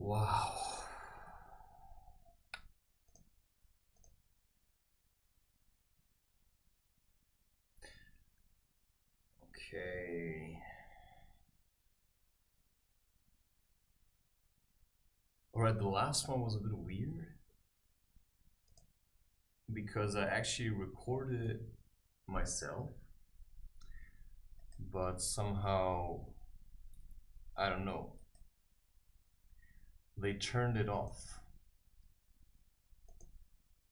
Wow. Okay. Alright, the last one was a bit weird because I actually recorded myself, but somehow, I don't know, they turned it off.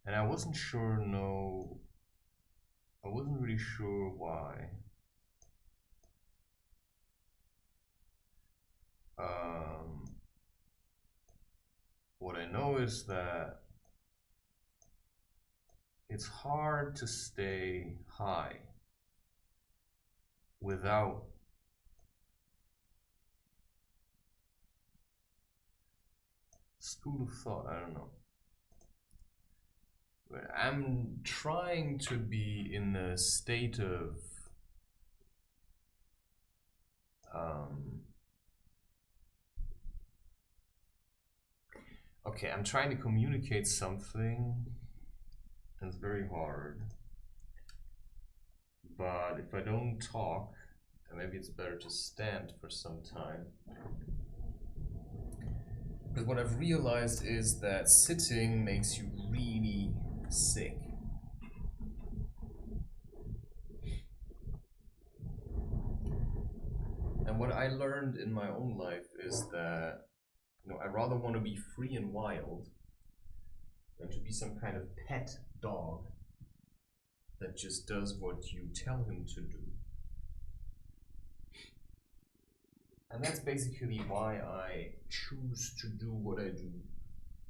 And I wasn't really sure why. What I know is that it's hard to stay high without school of thought, I don't know. But I'm trying to be in a state of okay, I'm trying to communicate something, and it's very hard. But if I don't talk, maybe it's better to stand for some time. Because what I've realized is that sitting makes you really sick. And what I learned in my own life is that, you know, I rather want to be free and wild than to be some kind of pet dog that just does what you tell him to do. And that's basically why I choose to do what I do.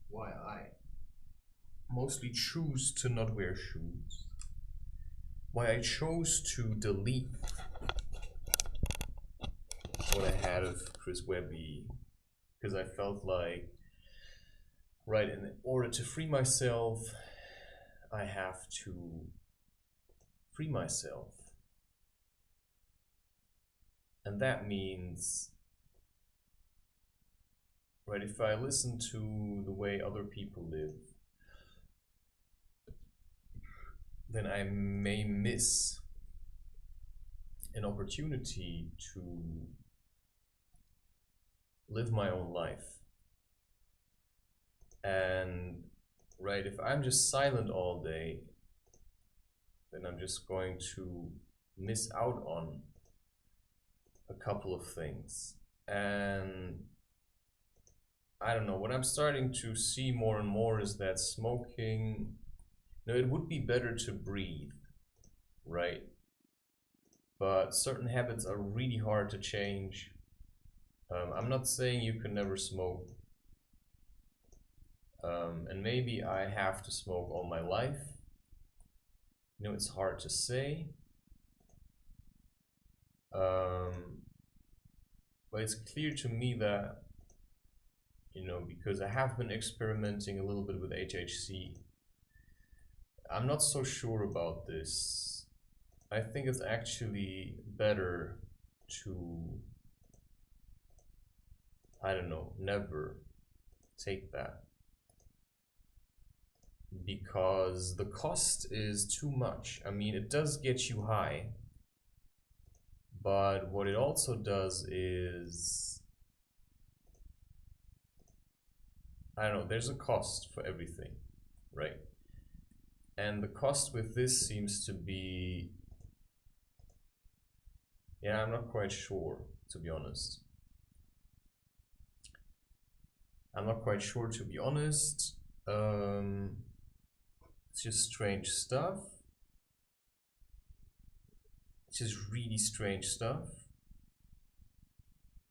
Why I mostly choose to not wear shoes. Why I chose to delete what I had of Chris Webby. Because I felt like, right, in order to free myself, I have to free myself. And that means, right, if I listen to the way other people live, then I may miss an opportunity to live my own life. And, right, if I'm just silent all day, then I'm just going to miss out on a couple of things. And I don't know, what I'm starting to see more and more is that smoking, you know, it would be better to breathe, right? But certain habits are really hard to change. I'm not saying you can never smoke. And maybe I have to smoke all my life. You know, it's hard to say. But it's clear to me that, you know, because I have been experimenting a little bit with HHC, I'm not so sure about this. I think it's actually better to, I don't know, never take that. Because the cost is too much. I mean, it does get you high, but what it also does is, I don't know, there's a cost for everything, right? And the cost with this seems to be, yeah, I'm not quite sure, to be honest. I'm not quite sure, to be honest. It's just strange stuff. It's just really strange stuff.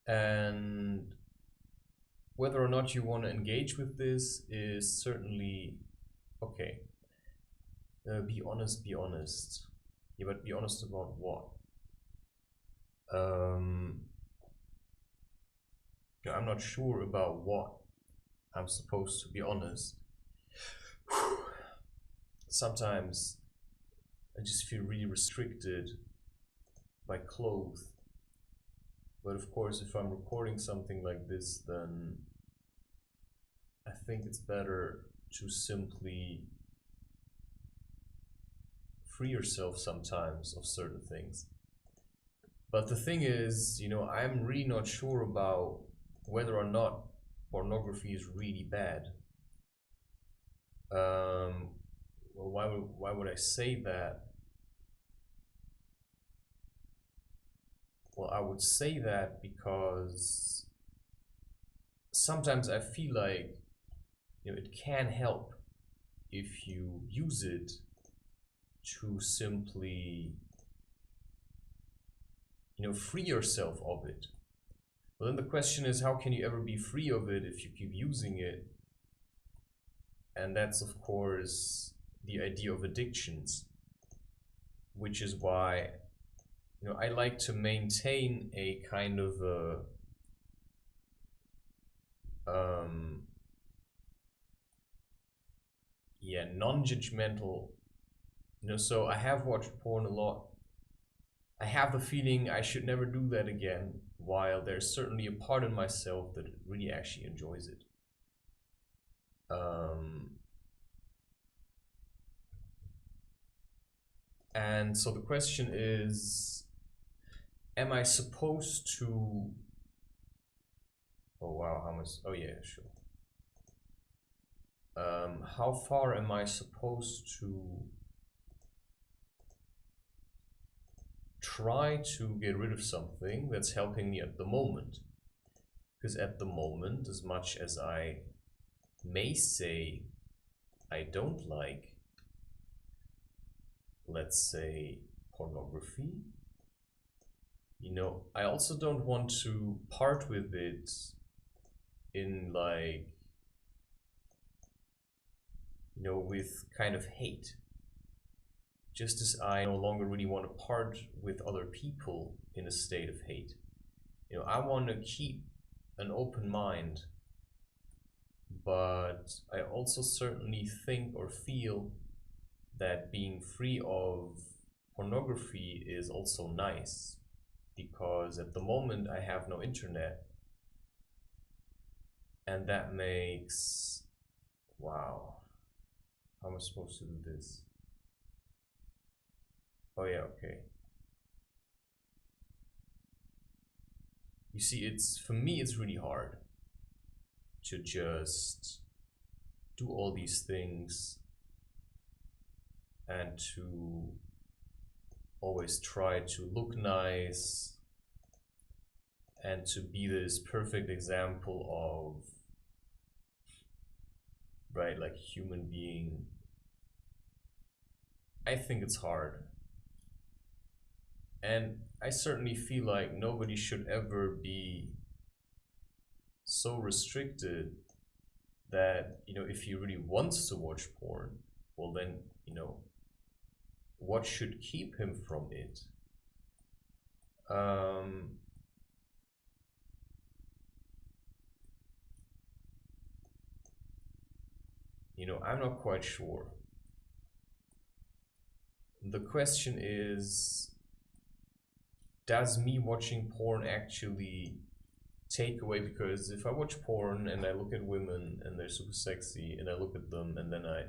And whether or not you want to engage with this is certainly okay. Be honest, be honest. Yeah, but be honest about what? Yeah, I'm not sure about what I'm supposed to be honest. Sometimes I just feel really restricted by clothes. But of course, if I'm recording something like this, then I think it's better to simply free yourself sometimes of certain things. But the thing is, I'm really not sure about whether or not pornography is really bad. Well, why would I say that? Well, I would say that because sometimes I feel like it can help if you use it to simply free yourself of it. But then the question is, how can you ever be free of it if you keep using it? And that's of course the idea of addictions, which is why I like to maintain a kind of a non-judgmental. So I have watched porn a lot. I have the feeling I should never do that again, while there's certainly a part in myself that really actually enjoys it. And so the question is, am I supposed to... Oh wow, how much? Oh yeah, sure. How far am I supposed to try to get rid of something that's helping me at the moment? Because at the moment, as much as I may say I don't like, let's say, pornography, I also don't want to part with it in like, with kind of hate. Just as I no longer really want to part with other people in a state of hate. I want to keep an open mind, but I also certainly think or feel that being free of pornography is also nice, because at the moment I have no internet, and that makes... Wow. How am I supposed to do this? Oh yeah, okay. You see, for me it's really hard to just do all these things and to always try to look nice and to be this perfect example of, right, like human being. I think it's hard. And I certainly feel like nobody should ever be so restricted that, if he really wants to watch porn, well then, what should keep him from it? I'm not quite sure. The question is, does me watching porn actually take away? Because if I watch porn and I look at women and they're super sexy and I look at them and then I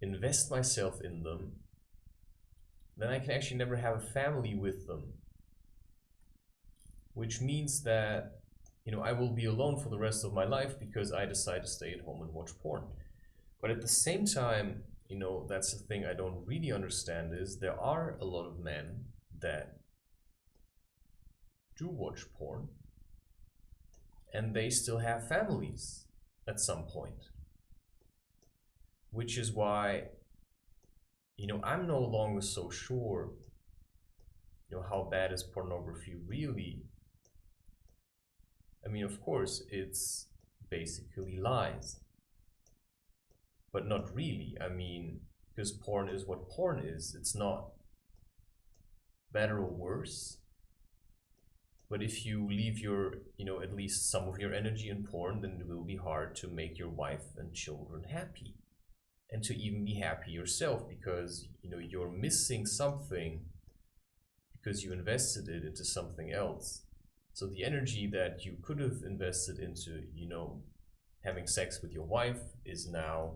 invest myself in them, then I can actually never have a family with them. Which means that, I will be alone for the rest of my life because I decide to stay at home and watch porn. But at the same time, that's the thing I don't really understand, is there are a lot of men that do watch porn and they still have families at some point. Which is why, I'm no longer so sure, how bad is pornography really? I mean, of course, it's basically lies. But not really. I mean, because porn is what porn is. It's not better or worse. But if you leave your, at least some of your energy in porn, then it will be hard to make your wife and children happy. And to even be happy yourself, because, you're missing something because you invested it into something else. So the energy that you could have invested into, having sex with your wife is now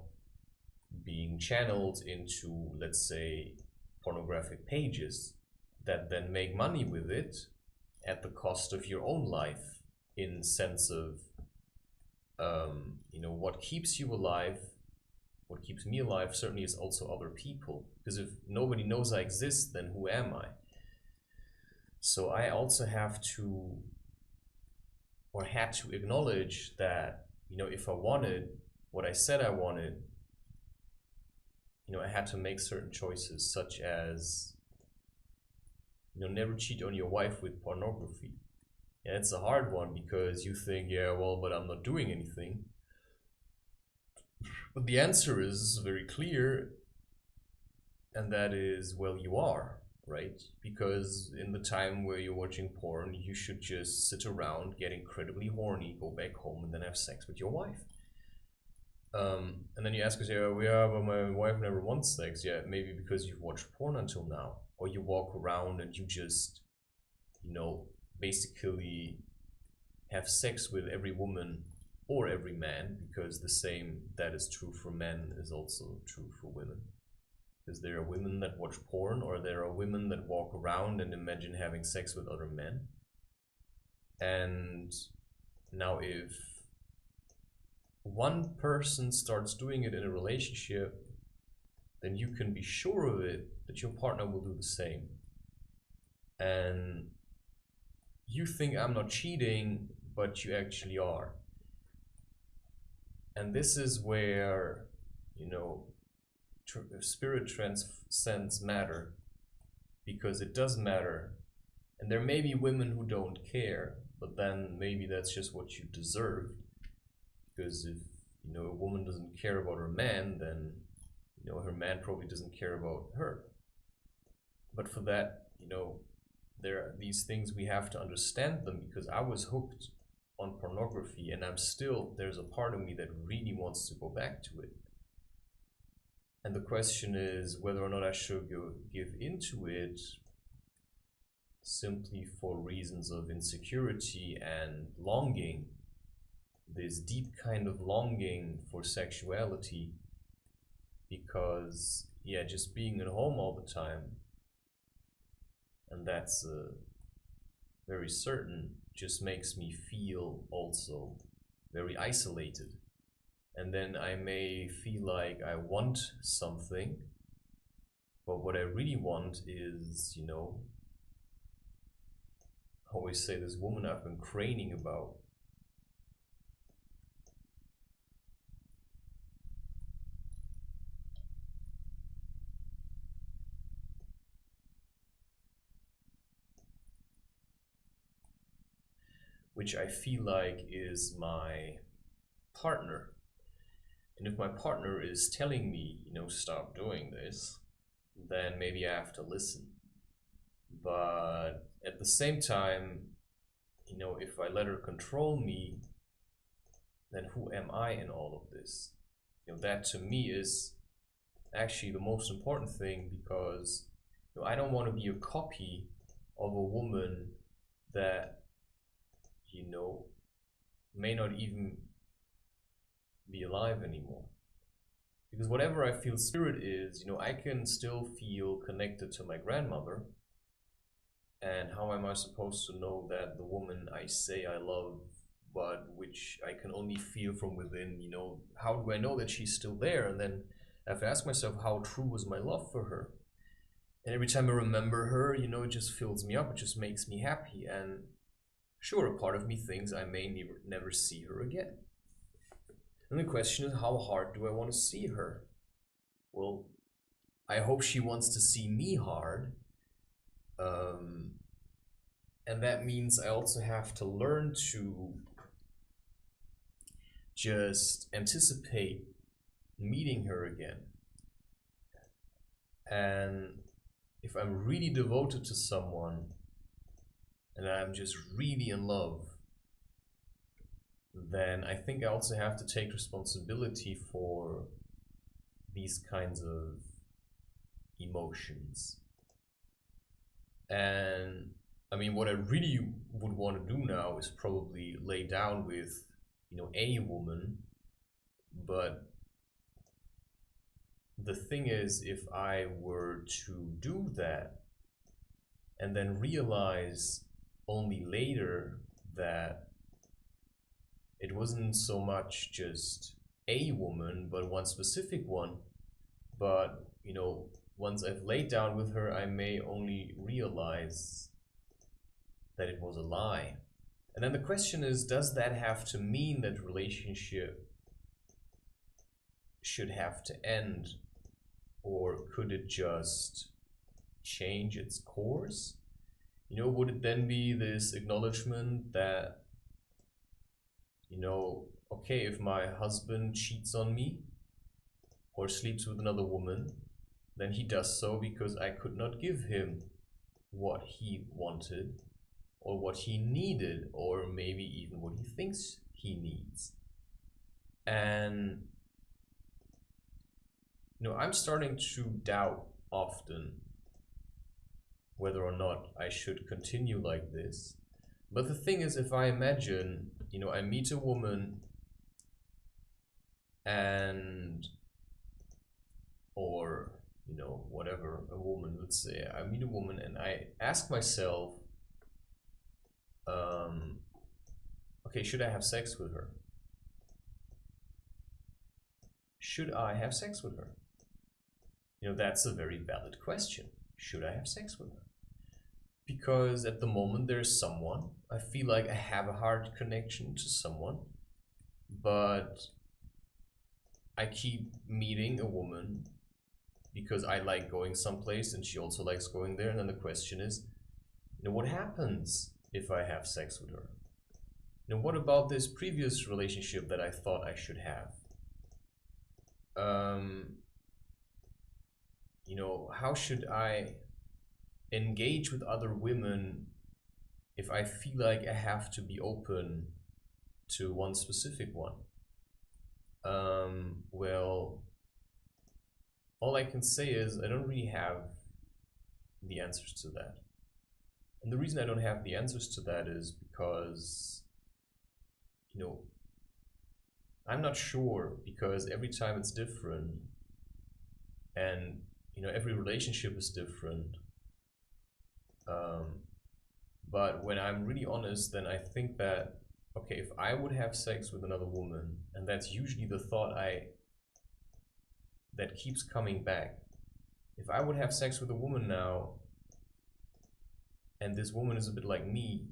being channeled into, let's say, pornographic pages that then make money with it at the cost of your own life, in sense of what keeps you alive, what keeps me alive certainly is also other people, because if nobody knows I exist, then who am I? So I also have to, or had to, acknowledge that if I wanted what I said I wanted, I had to make certain choices, such as never cheat on your wife with pornography. And it's a hard one, because you think, yeah, well, but I'm not doing anything. But the answer is very clear, and that is, well, you are, right? Because in the time where you're watching porn, you should just sit around, get incredibly horny, go back home, and then have sex with your wife. And then you ask us, yeah, but my wife never wants sex. Yeah, maybe because you've watched porn until now, or you walk around and you just, basically have sex with every woman or every man, because the same that is true for men is also true for women. Because there are women that watch porn, or there are women that walk around and imagine having sex with other men. And now if one person starts doing it in a relationship, then you can be sure of it that your partner will do the same. And you think I'm not cheating, but you actually are. And this is where, spirit transcends matter, because it does matter. And there may be women who don't care, but then maybe that's just what you deserved. Because if, a woman doesn't care about her man, then, her man probably doesn't care about her. But for that, there are these things, we have to understand them, because I was hooked on pornography, and there's a part of me that really wants to go back to it. And the question is whether or not I should give into it simply for reasons of insecurity and longing, this deep kind of longing for sexuality, because, just being at home all the time, and that's very certain, just makes me feel also very isolated. And then I may feel like I want something, but what I really want is, I always say, this woman I've been craning about. Which I feel like is my partner. And if my partner is telling me, stop doing this, then maybe I have to listen. But at the same time, if I let her control me, then who am I in all of this? That to me is actually the most important thing, because I don't want to be a copy of a woman that may not even be alive anymore. Because whatever I feel spirit is, I can still feel connected to my grandmother. And how am I supposed to know that the woman I say I love, but which I can only feel from within, how do I know that she's still there? And then I have to ask myself, how true was my love for her? And every time I remember her, it just fills me up, it just makes me happy. And sure, a part of me thinks I may never see her again. And the question is, how hard do I want to see her? Well, I hope she wants to see me hard. And that means I also have to learn to just anticipate meeting her again. And if I'm really devoted to someone, and I'm just really in love, then I think I also have to take responsibility for these kinds of emotions. And I mean, what I really would want to do now is probably lay down with, a woman But the thing is, if I were to do that and then realize only later that it wasn't so much just a woman, but one specific one, but once I've laid down with her, I may only realize that it was a lie. And then the question is, does that have to mean that relationship should have to end? Or could it just change its course? Would it then be this acknowledgement that, okay, if my husband cheats on me or sleeps with another woman, then he does so because I could not give him what he wanted or what he needed, or maybe even what he thinks he needs. And I'm starting to doubt often whether or not I should continue like this. But the thing is, if I imagine, I meet a woman and, or, whatever, a woman, let's say I meet a woman and I ask myself, okay, should I have sex with her? Should I have sex with her? That's a very valid question. Should I have sex with her? Because at the moment there's someone, I feel like I have a heart connection to someone, but I keep meeting a woman because I like going someplace and she also likes going there. And then the question is, what happens if I have sex with her? What about this previous relationship that I thought I should have? How should I engage with other women if I feel like I have to be open to one specific one? Well, all I can say is I don't really have the answers to that. And the reason I don't have the answers to that is because, I'm not sure, because every time it's different, and every relationship is different. But when I'm really honest, then I think that, okay, if I would have sex with another woman, and that's usually the thought that keeps coming back. If I would have sex with a woman now, and this woman is a bit like me,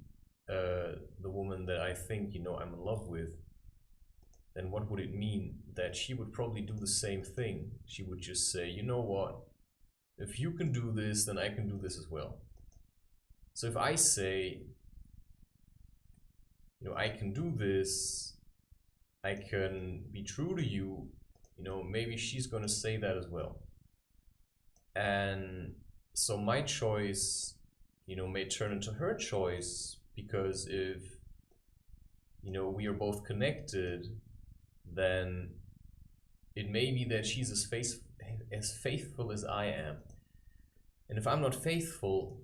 the woman that I think, I'm in love with, then what would it mean? That she would probably do the same thing. She would just say, you know what? If you can do this, then I can do this as well. So if I say, I can do this, I can be true to you, maybe she's going to say that as well. And so my choice, may turn into her choice, because if, we are both connected, then it may be that she's as faithful as I am. And if I'm not faithful,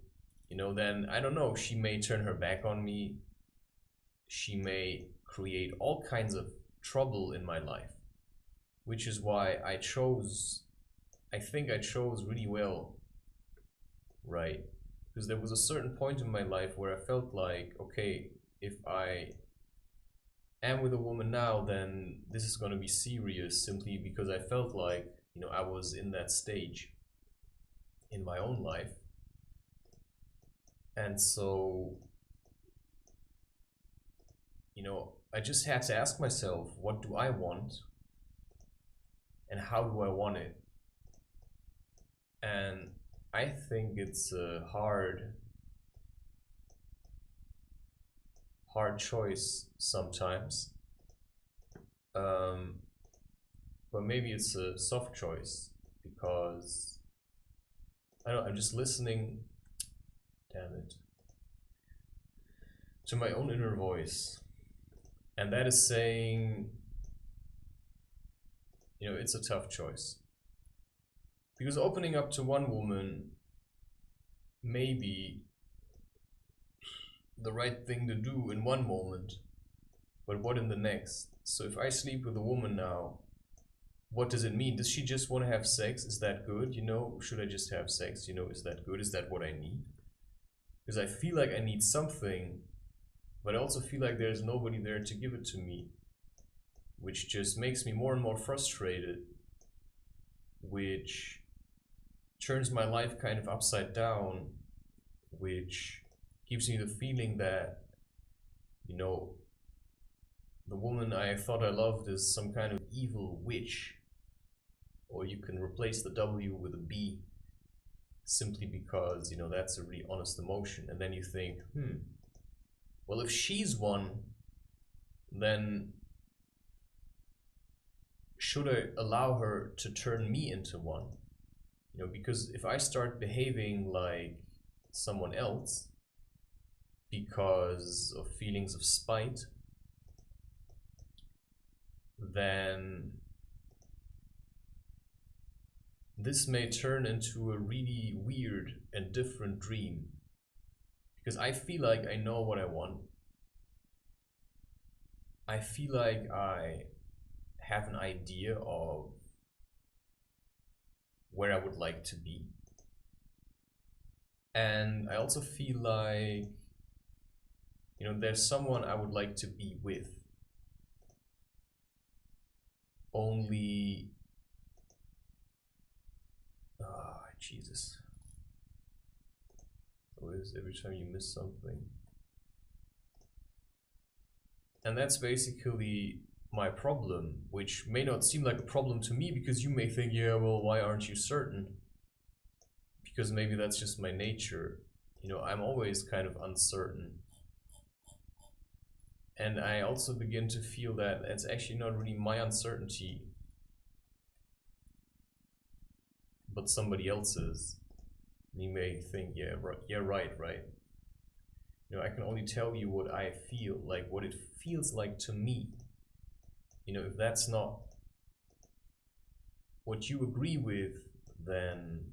then I don't know, she may turn her back on me. She may create all kinds of trouble in my life, which is why I think I chose really well, right? Because there was a certain point in my life where I felt like, okay, if I am with a woman now, then this is going to be serious, simply because I felt like, I was in that stage in my own life. And so, I just had to ask myself, what do I want? And how do I want it? And I think it's a hard choice sometimes. But maybe it's a soft choice, because I don't know, I'm just listening, damn it, to my own inner voice. And that is saying, it's a tough choice. Because opening up to one woman may be the right thing to do in one moment, but what in the next? So if I sleep with a woman now, what does it mean? Does she just want to have sex? Is that good? You know, should I just have sex? You know, is that good? Is that what I need? Because I feel like I need something, but I also feel like there's nobody there to give it to me, which just makes me more and more frustrated, which turns my life kind of upside down, which gives me the feeling that, you know, the woman I thought I loved is some kind of evil witch. Or you can replace the W with a B simply because, you know, that's a really honest emotion. And then you think, well, if she's one, then should I allow her to turn me into one? You know, because if I start behaving like someone else because of feelings of spite, then this may turn into a really weird and different dream. Because I feel like I know what I want. I feel like I have an idea of where I would like to be. And I also feel like, you know, there's someone I would like to be with. Only, Jesus. So it is every time you miss something. And that's basically my problem, which may not seem like a problem to me because you may think, yeah, well, why aren't you certain? Because maybe that's just my nature. You know, I'm always kind of uncertain. And I also begin to feel that it's actually not really my uncertainty, but somebody else's. And you may think, yeah, right. You know, I can only tell you what I feel, like what it feels like to me. You know, if that's not what you agree with, then,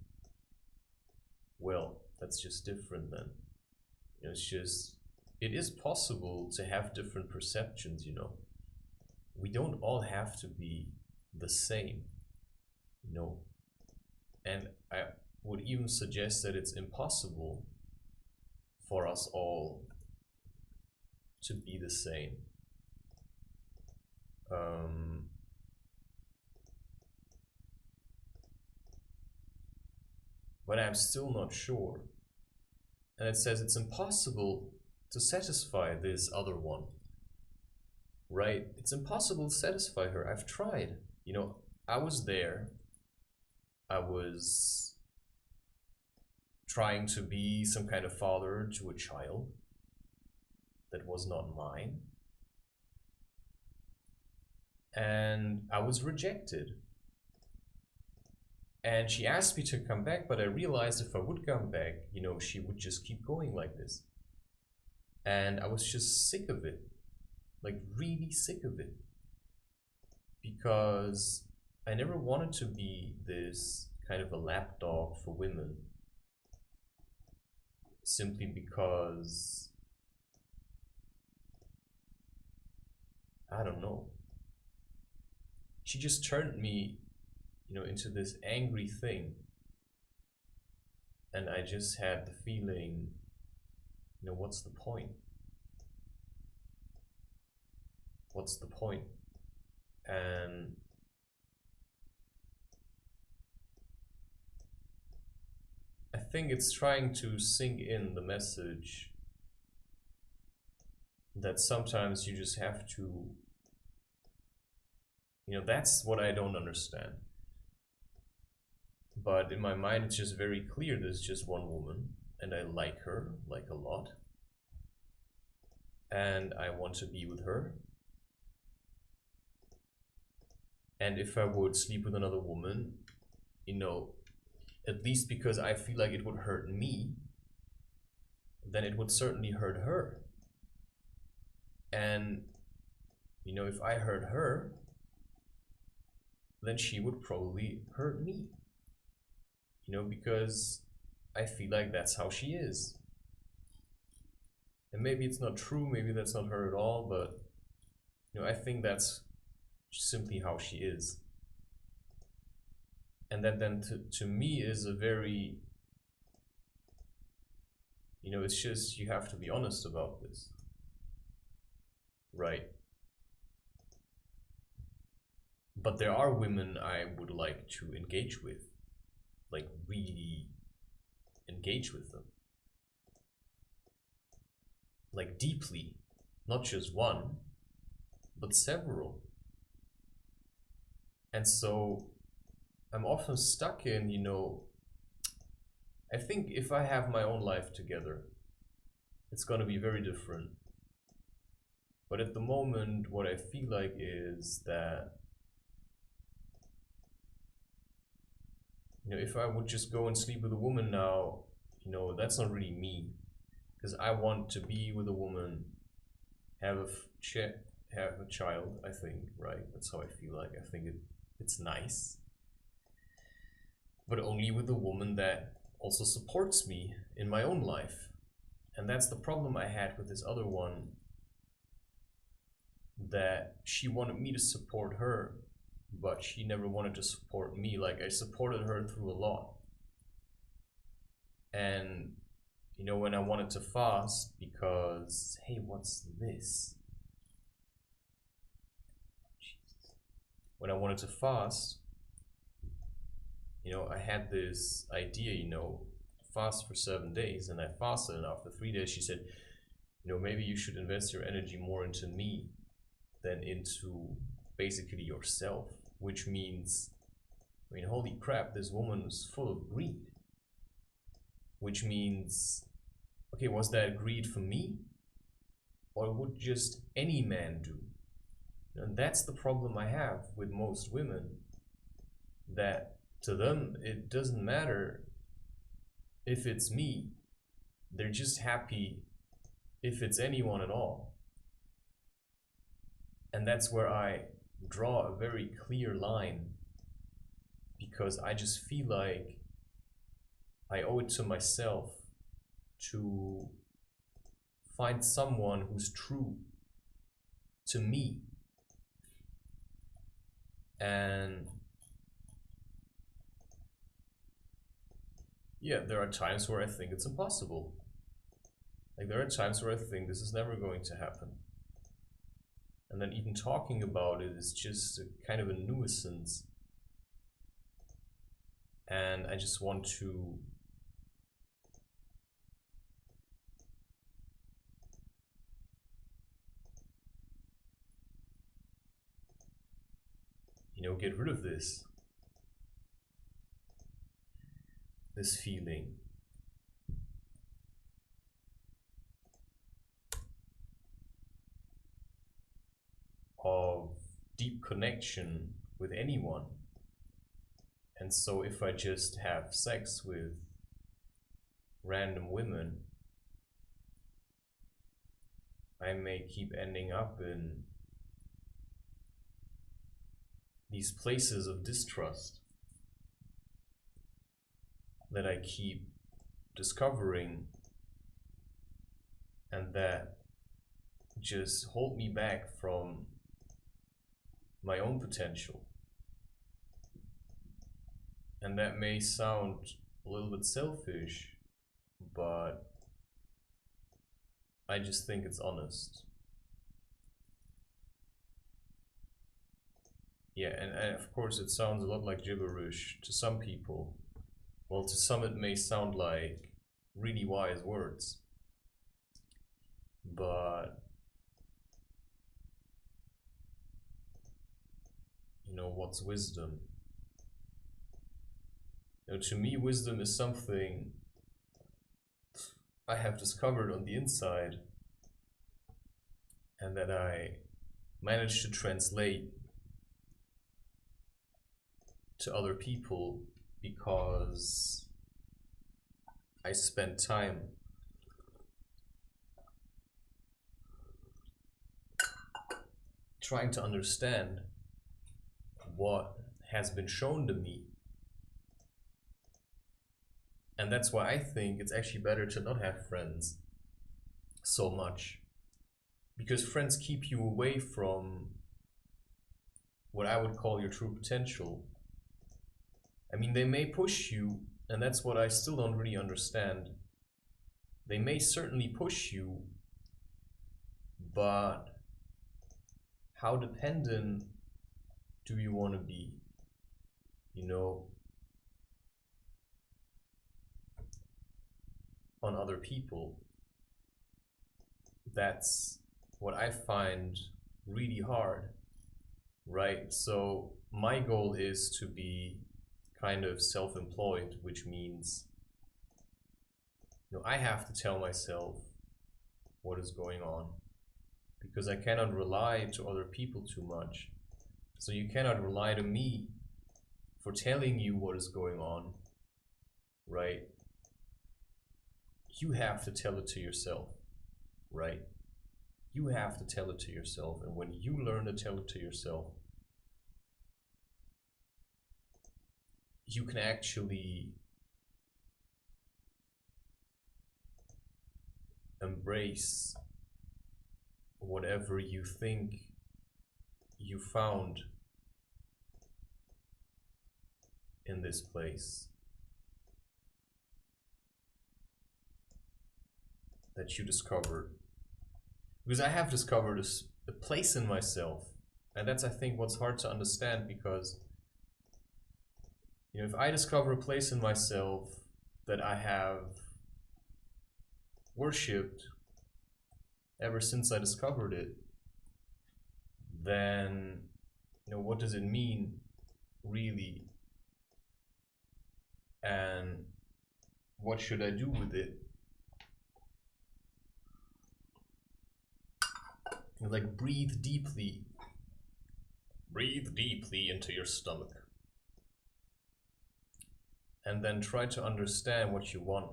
well, that's just different then. You know, it's just, it is possible to have different perceptions, you know. We don't all have to be the same, you know. And I would even suggest that it's impossible for us all to be the same. But I'm still not sure. And it says it's impossible to satisfy this other one, right? It's impossible to satisfy her. I've tried. You know, I was there. I was trying to be some kind of father to a child that was not mine. And I was rejected. And she asked me to come back, but I realized if I would come back, you know, she would just keep going like this. And I was just sick of it, like really sick of it. Because I never wanted to be this kind of a lapdog for women. Simply because, I don't know. She just turned me, you know, into this angry thing. And I just had the feeling, you know, what's the point? What's the point? And I think it's trying to sink in the message that sometimes you just have to, you know, that's what I don't understand. But in my mind, it's just very clear there's just one woman, and I like her, like a lot. And I want to be with her. And if I would sleep with another woman, you know, at least because I feel like it would hurt me, then it would certainly hurt her. And, you know, if I hurt her, then she would probably hurt me. You know, because I feel like that's how she is. And maybe it's not true, maybe that's not her at all, but, you know, I think that's simply how she is. And that then to me is a very, you know, it's just, you have to be honest about this, right? But there are women I would like to engage with, like really engage with them, like deeply, not just one, but several. And so I'm often stuck in, you know, I think if I have my own life together, it's gonna be very different. But at the moment, what I feel like is that, you know, if I would just go and sleep with a woman now, you know, that's not really me. Because I want to be with a woman, have a child, I think, right? That's how I feel like. I think it's nice. But only with a woman that also supports me in my own life. And that's the problem I had with this other one, that she wanted me to support her, but she never wanted to support me. Like, I supported her through a lot. And, you know, when I wanted to fast because, hey, what's this? Jesus. When I wanted to fast, you know, I had this idea, you know, fast for 7 days, and I fasted, and after 3 days she said, you know, maybe you should invest your energy more into me than into basically yourself, which means, I mean, holy crap, this woman was full of greed. Which means, okay, was that greed for me? Or would just any man do? And that's the problem I have with most women, that to them, it doesn't matter if it's me. They're just happy if it's anyone at all. And that's where I draw a very clear line, because I just feel like I owe it to myself to find someone who's true to me. And yeah, there are times where I think it's impossible. Like, there are times where I think this is never going to happen. And then even talking about it is just a kind of a nuisance. And I just want to, you know, get rid of this feeling. Of deep connection with anyone. And so if I just have sex with random women, I may keep ending up in these places of distrust that I keep discovering, and that just hold me back from my own potential. And that may sound a little bit selfish, but I just think it's honest. Yeah, and of course it sounds a lot like gibberish to some people. Well, to some it may sound like really wise words. But, you know, what's wisdom? You know, to me, wisdom is something I have discovered on the inside, and that I managed to translate to other people because I spent time trying to understand what has been shown to me. And that's why I think it's actually better to not have friends so much, because friends keep you away from what I would call your true potential. I mean, they may push you, and that's what I still don't really understand. They may certainly push you, but how dependent do you want to be? You know, on other people. That's what I find really hard, right? So my goal is to be kind of self-employed, which means, you know, I have to tell myself what is going on, because I cannot rely to other people too much. So you cannot rely to me for telling you what is going on, right? You have to tell it to yourself, right? You have to tell it to yourself, and when you learn to tell it to yourself, you can actually embrace whatever you think you found in this place that you discovered. Because I have discovered a place in myself, and that's, I think, what's hard to understand, because, you know, if I discover a place in myself that I have worshipped ever since I discovered it, then, you know, what does it mean, really? And what should I do with it? Like, breathe deeply. Breathe deeply into your stomach. And then try to understand what you want.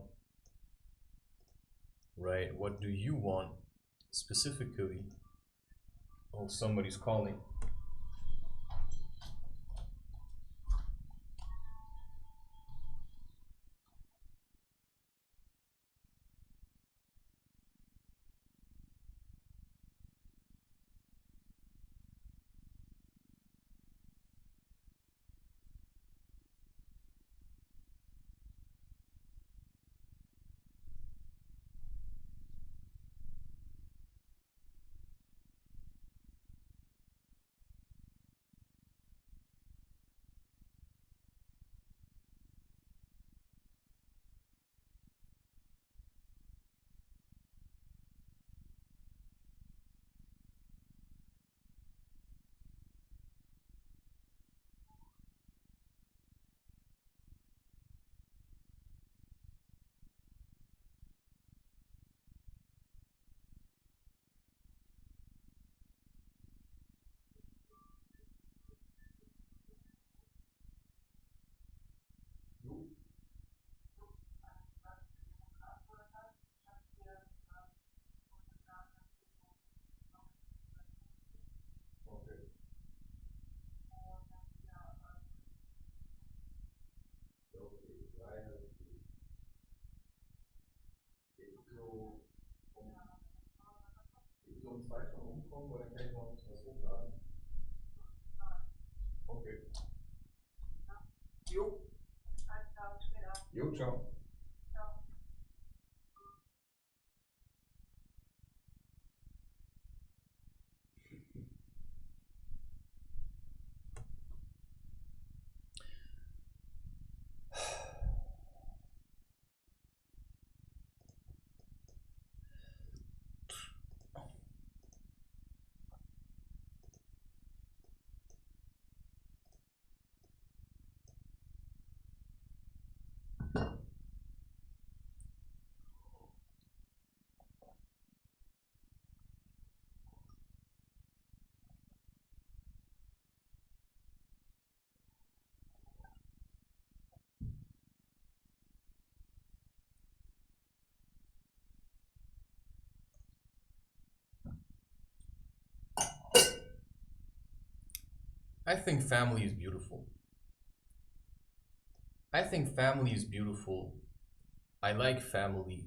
Right? What do you want specifically? Oh, somebody's calling. Um 2 schon umkommen, oder kann ich noch ein bisschen was hochladen? Okay. Jo. Jo, ciao. I think family is beautiful. I think family is beautiful. I like family.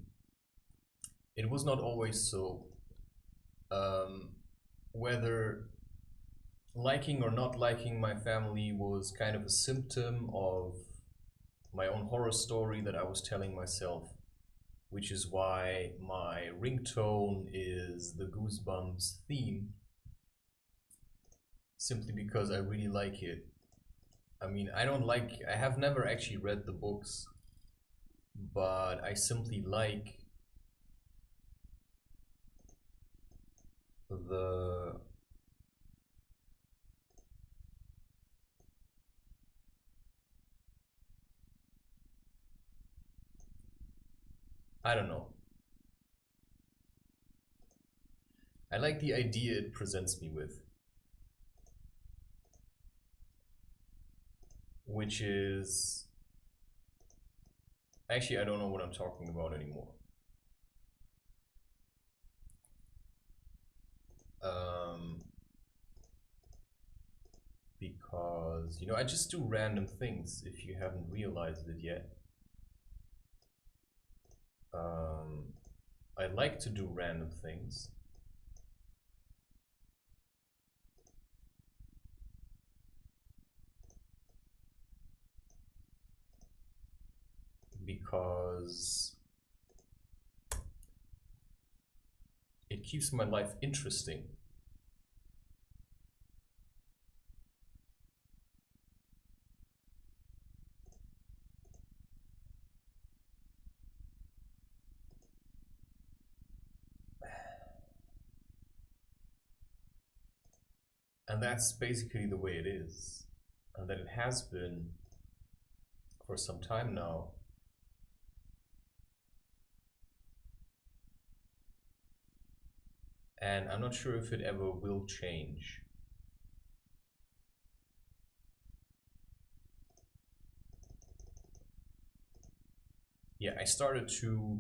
It was not always so. Whether liking or not liking my family was kind of a symptom of my own horror story that I was telling myself, which is why my ringtone is the Goosebumps theme, simply because I really like it. I mean, I have never actually read the books, but I simply like the I don't know. I like the idea it presents me with, which is actually I don't know what I'm talking about anymore. Because, you know, I just do random things if you haven't realized it yet. I like to do random things. Because it keeps my life interesting. And that's basically the way it is. And that it has been for some time now. And I'm not sure if it ever will change. Yeah, I started to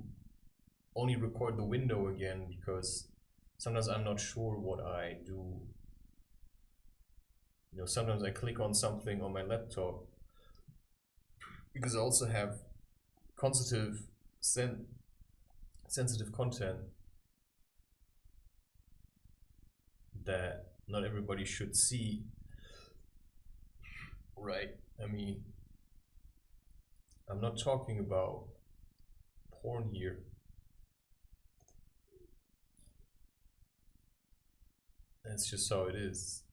only record the window again because sometimes I'm not sure what I do. You know, sometimes I click on something on my laptop because I also have sensitive content that not everybody should see, right? I mean, I'm not talking about porn here. That's just how it is.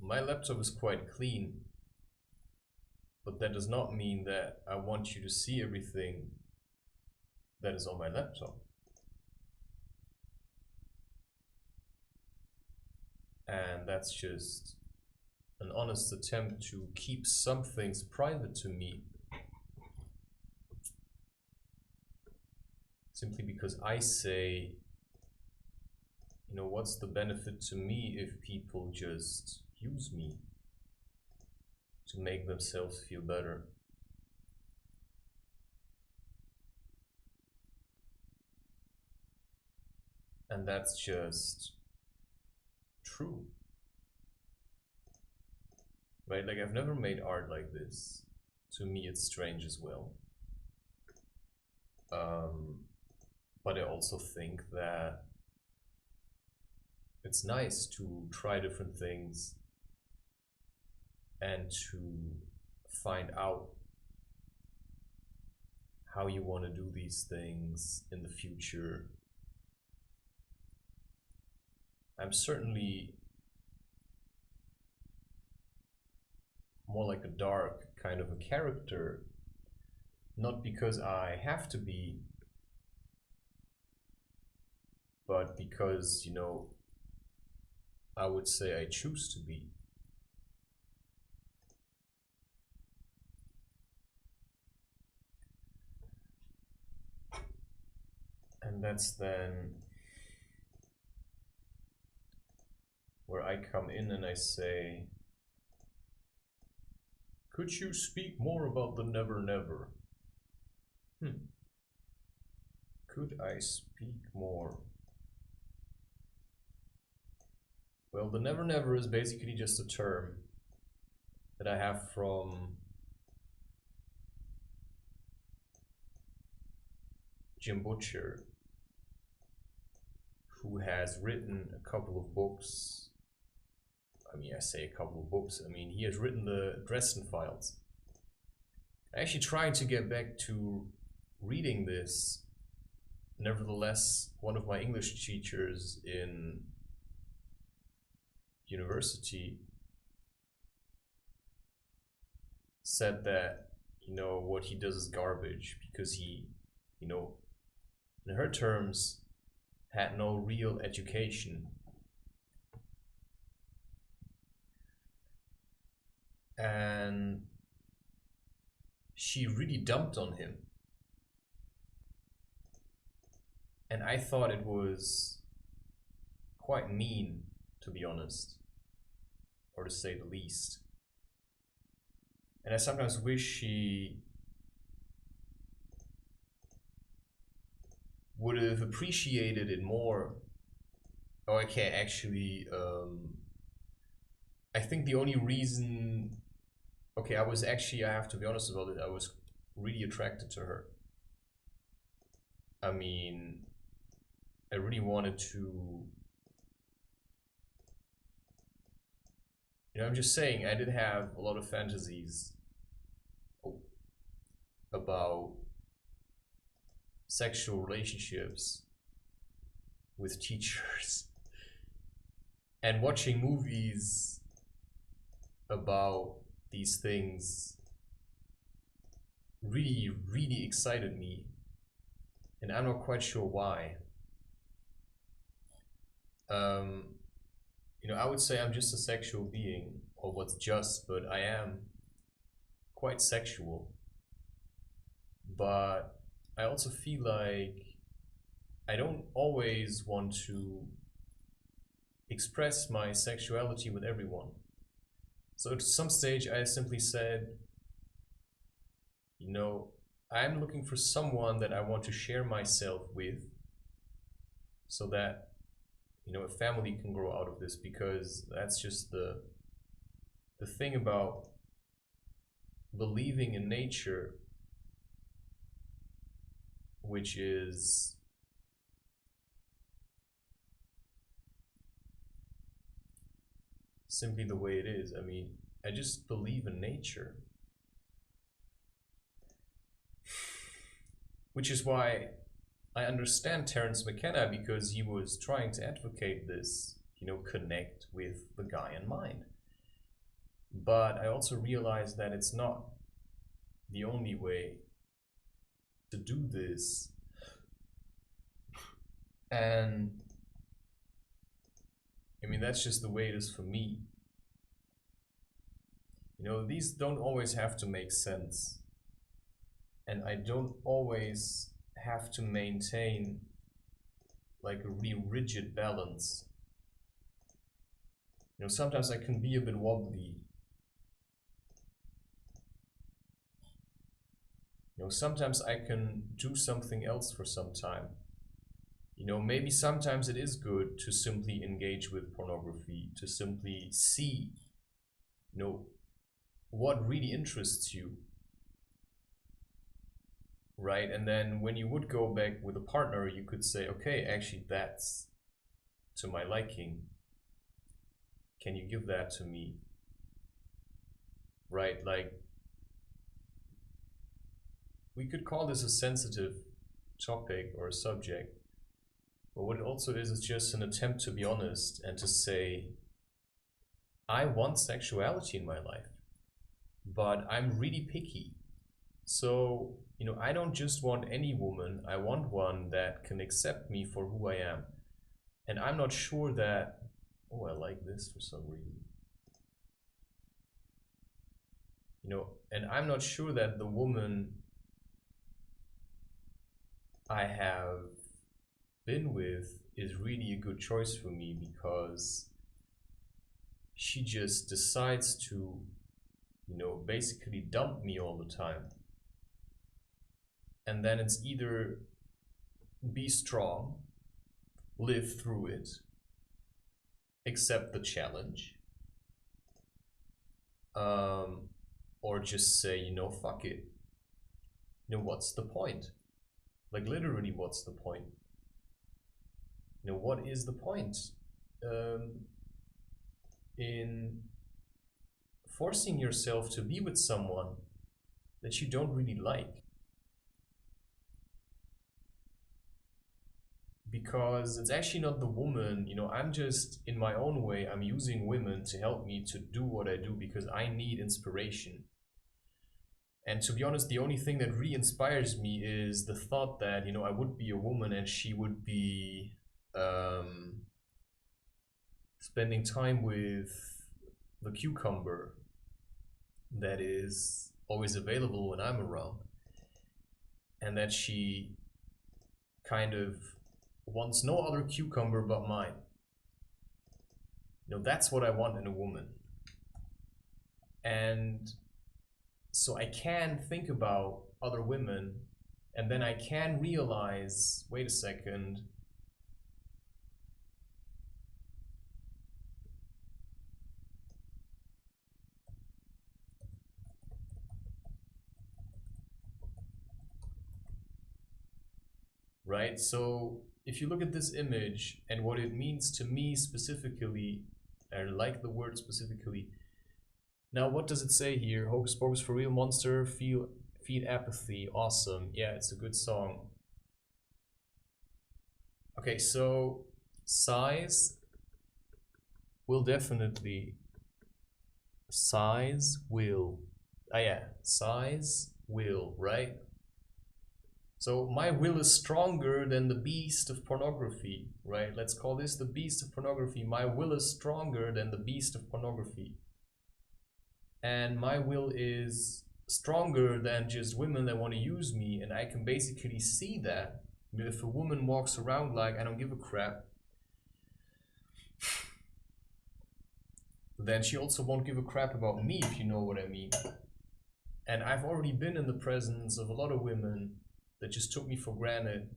My laptop is quite clean, but that does not mean that I want you to see everything that is on my laptop. And that's just an honest attempt to keep some things private to me, simply because I say, you know, what's the benefit to me if people just use me to make themselves feel better? And that's just true, right? Like, I've never made art like this. To me, it's strange as well. But I also think that it's nice to try different things and to find out how you want to do these things in the future. I'm certainly more like a dark kind of a character, not because I have to be, but because, you know, I would say I choose to be. And that's then where I come in and I say, could you speak more about the Never Never? Could I speak more? Well, the Never Never is basically just a term that I have from Jim Butcher, who has written a couple of books. I mean, I say a couple of books. I mean, he has written the Dresden Files. I actually tried to get back to reading this. Nevertheless, one of my English teachers in university said that, what he does is garbage because he, in her terms, had no real education. And she really dumped on him. And I thought it was quite mean, to be honest, or to say the least. And I sometimes wish she would have appreciated it more. Oh, okay, actually, I think the only reason, okay, I have to be honest about it, I was really attracted to her. I mean, I really wanted to, I'm just saying, I did have a lot of fantasies about sexual relationships with teachers and watching movies about these things really, really excited me, and I'm not quite sure why. I would say I'm just a sexual being, or what's just, but I am quite sexual. But I also feel like I don't always want to express my sexuality with everyone. So at some stage I simply said, I'm looking for someone that I want to share myself with so that, a family can grow out of this, because that's just the thing about believing in nature, which is simply the way it is. I mean, I just believe in nature. Which is why I understand Terence McKenna, because he was trying to advocate this, connect with the guy in mind. But I also realize that it's not the only way to do this. And I mean, that's just the way it is for me. These don't always have to make sense. And I don't always have to maintain like a really rigid balance. Sometimes I can be a bit wobbly. Sometimes I can do something else for some time. Maybe sometimes it is good to simply engage with pornography, to simply see, what really interests you. Right? And then when you would go back with a partner, you could say, okay, actually that's to my liking. Can you give that to me? Right? Like, we could call this a sensitive topic or a subject, but what it also is just an attempt to be honest and to say, I want sexuality in my life, but I'm really picky. So, I don't just want any woman, I want one that can accept me for who I am. And I'm not sure that, oh, I like this for some reason. And I'm not sure that the woman I have been with is really a good choice for me, because she just decides to, basically dump me all the time. And then it's either be strong, live through it, accept the challenge, or just say, fuck it. What's the point? Like, literally, what's the point? What is the point in forcing yourself to be with someone that you don't really like. Because it's actually not the woman, you know, I'm just, in my own way, I'm using women to help me to do what I do because I need inspiration. And to be honest, the only thing that really inspires me is the thought that, you know, I would be a woman and she would be spending time with the cucumber that is always available when I'm around. And that she kind of wants no other cucumber but mine. You know, that's what I want in a woman. And so I can think about other women, and then I can realize, wait a second, right? So if you look at this image and what it means to me specifically, I like the word specifically. Now, what does it say here? Hocus Pocus for real, monster, feed apathy. Awesome. Yeah, it's a good song. Okay, so size will definitely, size will, size will, right? So my will is stronger than the beast of pornography, right? Let's call this the beast of pornography. My will is stronger than the beast of pornography. And my will is stronger than just women that want to use me, and I can basically see that. If a woman walks around like, I don't give a crap, then she also won't give a crap about me, if you know what I mean. And I've already been in the presence of a lot of women that just took me for granted,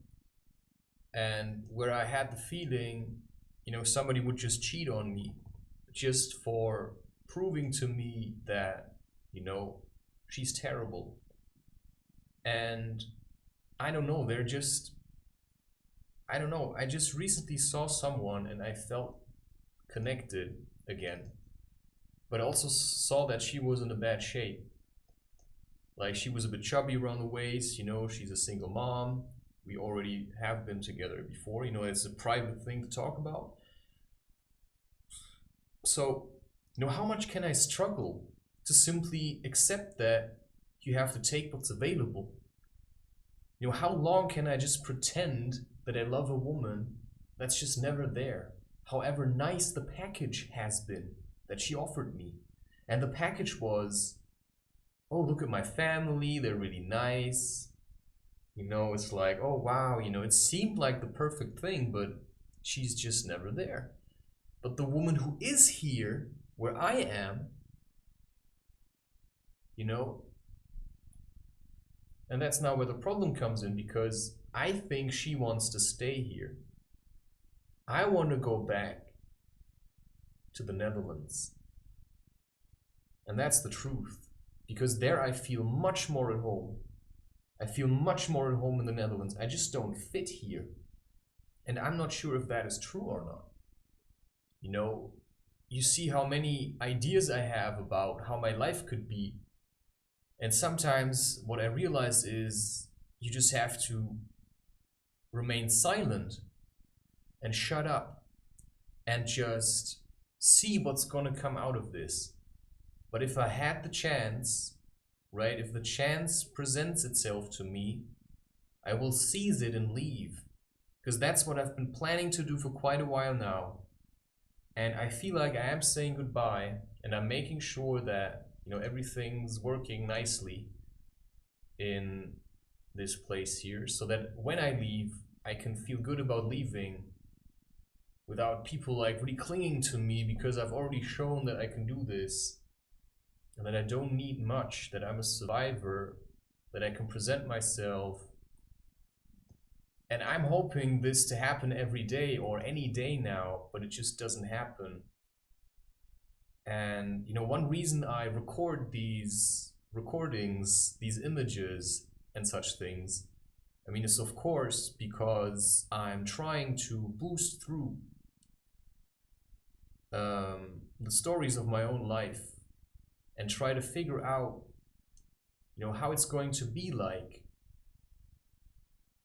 and where I had the feeling, you know, somebody would just cheat on me just for proving to me that, you know, she's terrible. And I don't know, they're just, I don't know, I just recently saw someone and I felt connected again, but also saw that she was in a bad shape. Like, she was a bit chubby around the waist, you know, she's a single mom. We already have been together before, you know, it's a private thing to talk about. So, you know, how much can I struggle to simply accept that you have to take what's available? You know, how long can I just pretend that I love a woman that's just never there? However nice the package has been that she offered me. And the package was, oh, look at my family, they're really nice. You know, it's like, oh wow, you know, it seemed like the perfect thing, but she's just never there. But the woman who is here, where I am, you know, and that's now where the problem comes in, because I think she wants to stay here. I want to go back to the Netherlands. And that's the truth. Because there I feel much more at home. I feel much more at home in the Netherlands. I just don't fit here. And I'm not sure if that is true or not. You know, you see how many ideas I have about how my life could be. And sometimes what I realize is you just have to remain silent and shut up and just see what's gonna come out of this. But if I had the chance, right, if the chance presents itself to me, I will seize it and leave. Because that's what I've been planning to do for quite a while now. And I feel like I am saying goodbye, and I'm making sure that, you know, everything's working nicely in this place here, so that when I leave, I can feel good about leaving without people like really clinging to me, because I've already shown that I can do this. And that I don't need much, that I'm a survivor, that I can present myself. And I'm hoping this to happen every day or any day now, but it just doesn't happen. And, you know, one reason I record these recordings, these images and such things, I mean, is of course because I'm trying to boost through the stories of my own life and try to figure out, You know, how it's going to be like.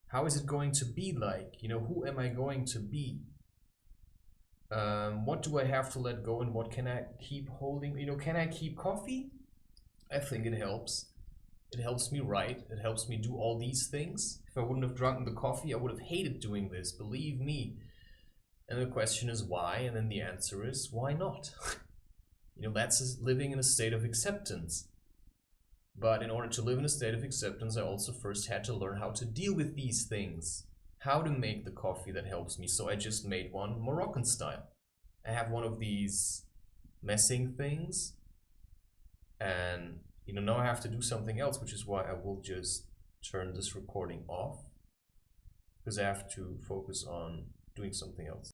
How is it going to be like? You know, who am I going to be? What do I have to let go and what can I keep holding? You know, can I keep coffee? I think it helps. It helps me write. It helps me do all these things. If I wouldn't have drunk the coffee, I would have hated doing this, believe me. And the question is why? And then the answer is why not? You know, that's living in a state of acceptance. But in order to live in a state of acceptance, I also first had to learn how to deal with these things. How to make the coffee that helps me. So I just made one Moroccan style. I have one of these messing things. And, you know, now I have to do something else, which is why I will just turn this recording off. Because I have to focus on doing something else.